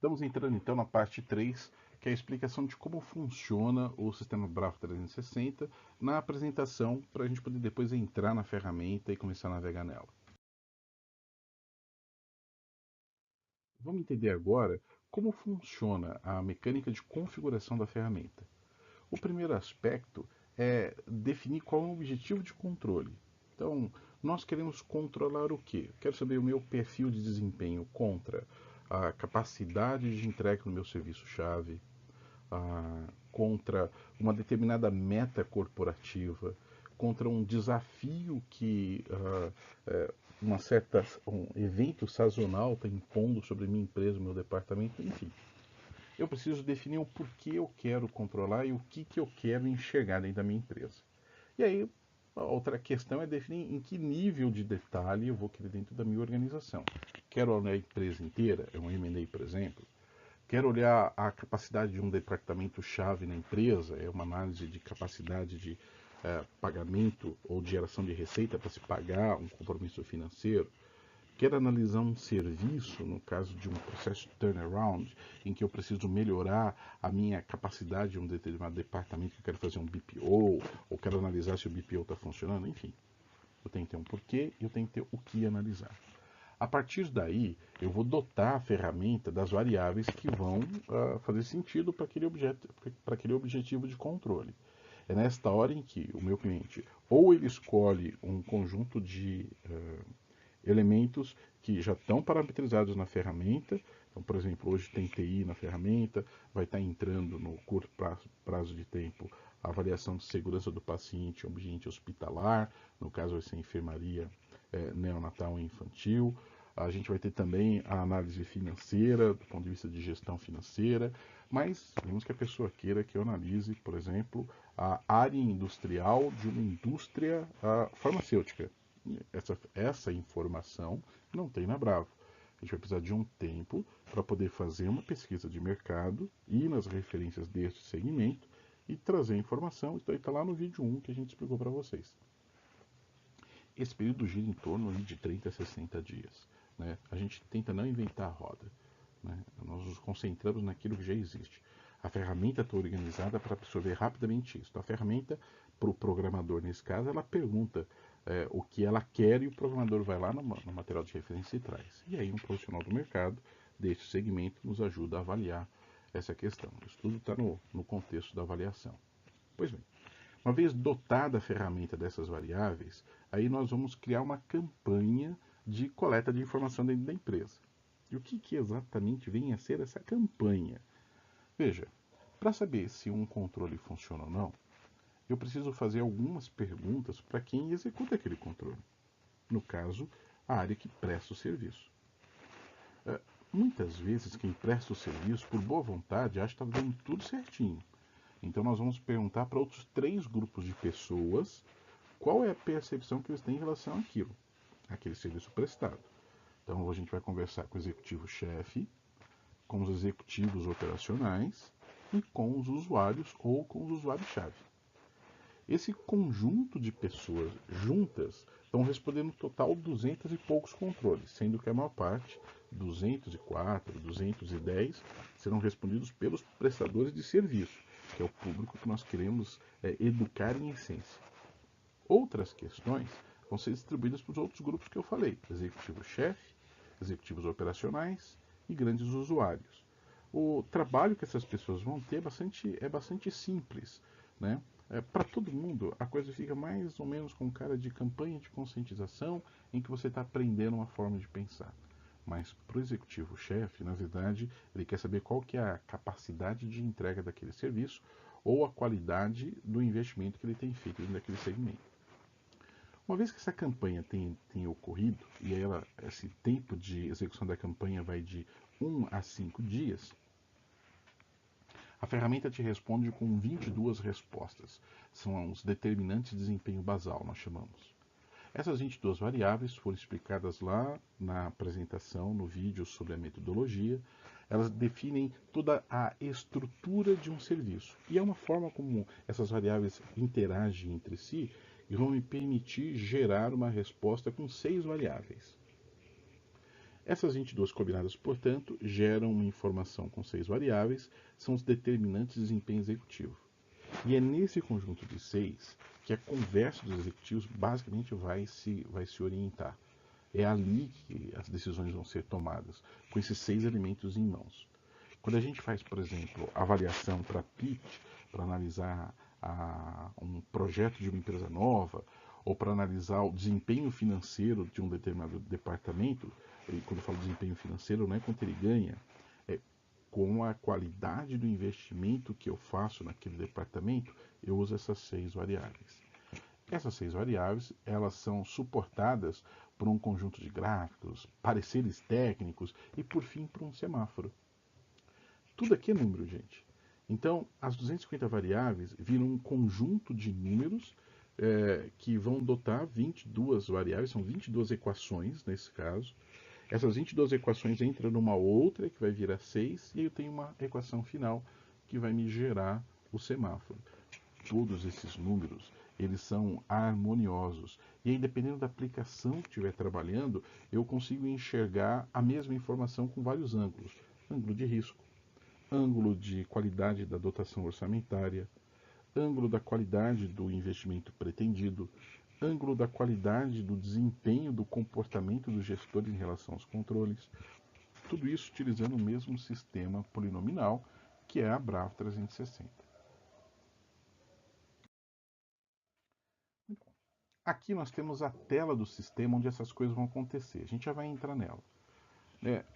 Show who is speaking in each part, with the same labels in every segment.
Speaker 1: Estamos entrando então na parte 3, que é a explicação de como funciona o sistema Bravo 360 na apresentação, para a gente poder depois entrar na ferramenta e começar a navegar nela. Vamos entender agora como funciona a mecânica de configuração da ferramenta. O primeiro aspecto é definir qual é o objetivo de controle. Então, nós queremos controlar o quê? Quero saber o meu perfil de desempenho contra a capacidade de entrega no meu serviço-chave, contra uma determinada meta corporativa, contra um desafio que um evento sazonal está impondo sobre a minha empresa, o meu departamento, enfim. Eu preciso definir o porquê eu quero controlar e o que eu quero enxergar dentro da minha empresa. E aí, a outra questão é definir em que nível de detalhe eu vou querer dentro da minha organização. Quero olhar a empresa inteira, é um M&A, por exemplo. Quero olhar a capacidade de um departamento-chave na empresa, é uma análise de capacidade de pagamento ou de geração de receita para se pagar um compromisso financeiro. Quero analisar um serviço, no caso de um processo de turnaround, em que eu preciso melhorar a minha capacidade de um determinado departamento, que eu quero fazer um BPO, ou quero analisar se o BPO está funcionando, enfim. Eu tenho que ter um porquê e eu tenho que ter o que analisar. A partir daí, eu vou dotar a ferramenta das variáveis que vão fazer sentido para aquele objetivo de controle. É nesta hora em que o meu cliente ou ele escolhe um conjunto de elementos que já estão parametrizados na ferramenta. Então, por exemplo, hoje tem TI na ferramenta, vai estar entrando no curto prazo de tempo a avaliação de segurança do paciente em ambiente hospitalar, no caso vai ser enfermaria neonatal e infantil. A gente vai ter também a análise financeira, do ponto de vista de gestão financeira, mas vemos que a pessoa queira que eu analise, por exemplo, a área industrial de uma indústria farmacêutica. Essa informação não tem na Bravo. A gente vai precisar de um tempo para poder fazer uma pesquisa de mercado, ir nas referências deste segmento e trazer a informação. Isso aí está lá no vídeo 1 que a gente explicou para vocês. Esse período gira em torno de 30 a 60 dias. Né? A gente tenta não inventar a roda. Né? Nós nos concentramos naquilo que já existe. A ferramenta está organizada para absorver rapidamente isso. Então, a ferramenta, para o programador, nesse caso, ela pergunta o que ela quer e o programador vai lá no material de referência e traz. E aí, um profissional do mercado deste segmento nos ajuda a avaliar essa questão. Isso tudo está no contexto da avaliação. Pois bem, uma vez dotada a ferramenta dessas variáveis, aí nós vamos criar uma campanha de coleta de informação dentro da empresa. E o que exatamente vem a ser essa campanha? Veja, para saber se um controle funciona ou não, eu preciso fazer algumas perguntas para quem executa aquele controle. No caso, a área que presta o serviço. Muitas vezes quem presta o serviço, por boa vontade, acha que está dando tudo certinho. Então nós vamos perguntar para outros 3 grupos de pessoas qual é a percepção que eles têm em relação àquilo, aquele serviço prestado. Então a gente vai conversar com o executivo-chefe, com os executivos operacionais e com os usuários ou com os usuários-chave. Esse conjunto de pessoas juntas vão responder no total 200 e poucos controles, sendo que a maior parte, 204, 210, serão respondidos pelos prestadores de serviço, que é o público que nós queremos educar em essência. Outras questões vão ser distribuídas para os outros grupos que eu falei, executivo-chefe, executivos operacionais e grandes usuários. O trabalho que essas pessoas vão ter é bastante simples, né? Para todo mundo, a coisa fica mais ou menos com cara de campanha de conscientização em que você está aprendendo uma forma de pensar. Mas para o executivo-chefe, na verdade, ele quer saber qual que é a capacidade de entrega daquele serviço ou a qualidade do investimento que ele tem feito dentro daquele segmento. Uma vez que essa campanha tem ocorrido, e aí esse tempo de execução da campanha vai de 1 a 5 dias, a ferramenta te responde com 22 respostas. São os determinantes de desempenho basal, nós chamamos. Essas 22 variáveis foram explicadas lá na apresentação, no vídeo sobre a metodologia. Elas definem toda a estrutura de um serviço. E é uma forma como essas variáveis interagem entre si e vão me permitir gerar uma resposta com 6 variáveis. Essas 22 combinadas, portanto, geram uma informação com 6 variáveis, são os determinantes de desempenho executivo. E é nesse conjunto de 6 que a conversa dos executivos basicamente vai se orientar. É ali que as decisões vão ser tomadas, com esses 6 elementos em mãos. Quando a gente faz, por exemplo, avaliação para pitch, para analisar um projeto de uma empresa nova, ou para analisar o desempenho financeiro de um determinado departamento, e quando eu falo desempenho financeiro, não é quanto ele ganha, é com a qualidade do investimento que eu faço naquele departamento, eu uso essas 6 variáveis. Essas 6 variáveis, elas são suportadas por um conjunto de gráficos, pareceres técnicos e, por fim, por um semáforo. Tudo aqui é número, gente. Então, as 250 variáveis viram um conjunto de números que vão dotar 22 variáveis, são 22 equações nesse caso. Essas 22 equações entram numa outra que vai virar 6, e aí eu tenho uma equação final que vai me gerar o semáforo. Todos esses números, eles são harmoniosos. E aí, dependendo da aplicação que estiver trabalhando, eu consigo enxergar a mesma informação com vários ângulos. Ângulo de risco, ângulo de qualidade da dotação orçamentária, ângulo da qualidade do investimento pretendido, ângulo da qualidade do desempenho do comportamento dos gestores em relação aos controles. Tudo isso utilizando o mesmo sistema polinomial, que é a Bravo 360. Aqui nós temos a tela do sistema onde essas coisas vão acontecer. A gente já vai entrar nela.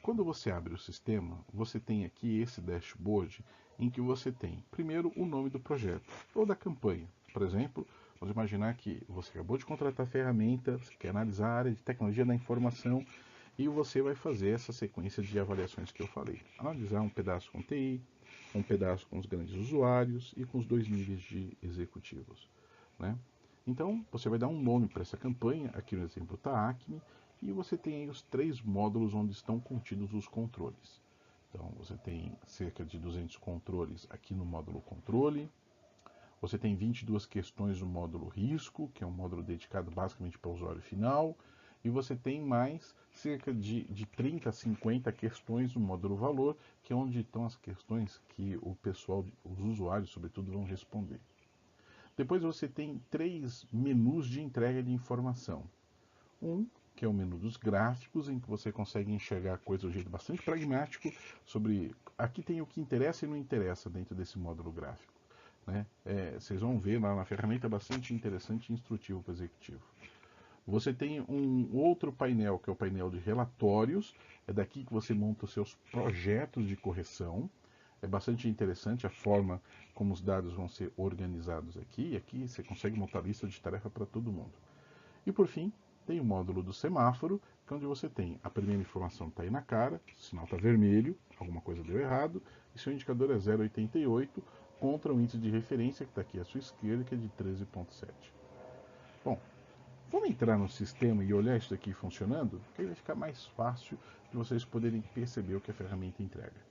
Speaker 1: Quando você abre o sistema, você tem aqui esse dashboard em que você tem, primeiro, o nome do projeto ou da campanha. Por exemplo, vamos imaginar que você acabou de contratar a ferramenta, você quer analisar a área de tecnologia da informação e você vai fazer essa sequência de avaliações que eu falei. Analisar um pedaço com TI, um pedaço com os grandes usuários e com os 2 níveis de executivos, né? Então, você vai dar um nome para essa campanha, aqui no exemplo está Acme, e você tem aí os 3 módulos onde estão contidos os controles. Então, você tem cerca de 200 controles aqui no módulo controle, você tem 22 questões no módulo risco, que é um módulo dedicado basicamente para o usuário final, e você tem mais cerca de 30 a 50 questões no módulo valor, que é onde estão as questões que o pessoal, os usuários sobretudo, vão responder. Depois você tem 3 menus de entrega de informação. Um, que é o menu dos gráficos, em que você consegue enxergar a coisa de um jeito bastante pragmático sobre... Aqui tem o que interessa e não interessa dentro desse módulo gráfico, né? Vocês vão ver lá na ferramenta, bastante interessante e instrutivo para o executivo. Você tem um outro painel, que é o painel de relatórios. É daqui que você monta os seus projetos de correção. É bastante interessante a forma como os dados vão ser organizados aqui. E aqui você consegue montar lista de tarefa para todo mundo. E por fim, tem o módulo do semáforo, que é onde você tem a primeira informação está aí na cara, o sinal está vermelho, alguma coisa deu errado, e seu indicador é 0,88 contra o índice de referência, que está aqui à sua esquerda, que é de 13,7. Bom, vamos entrar no sistema e olhar isso aqui funcionando, que aí vai ficar mais fácil de vocês poderem perceber o que a ferramenta entrega.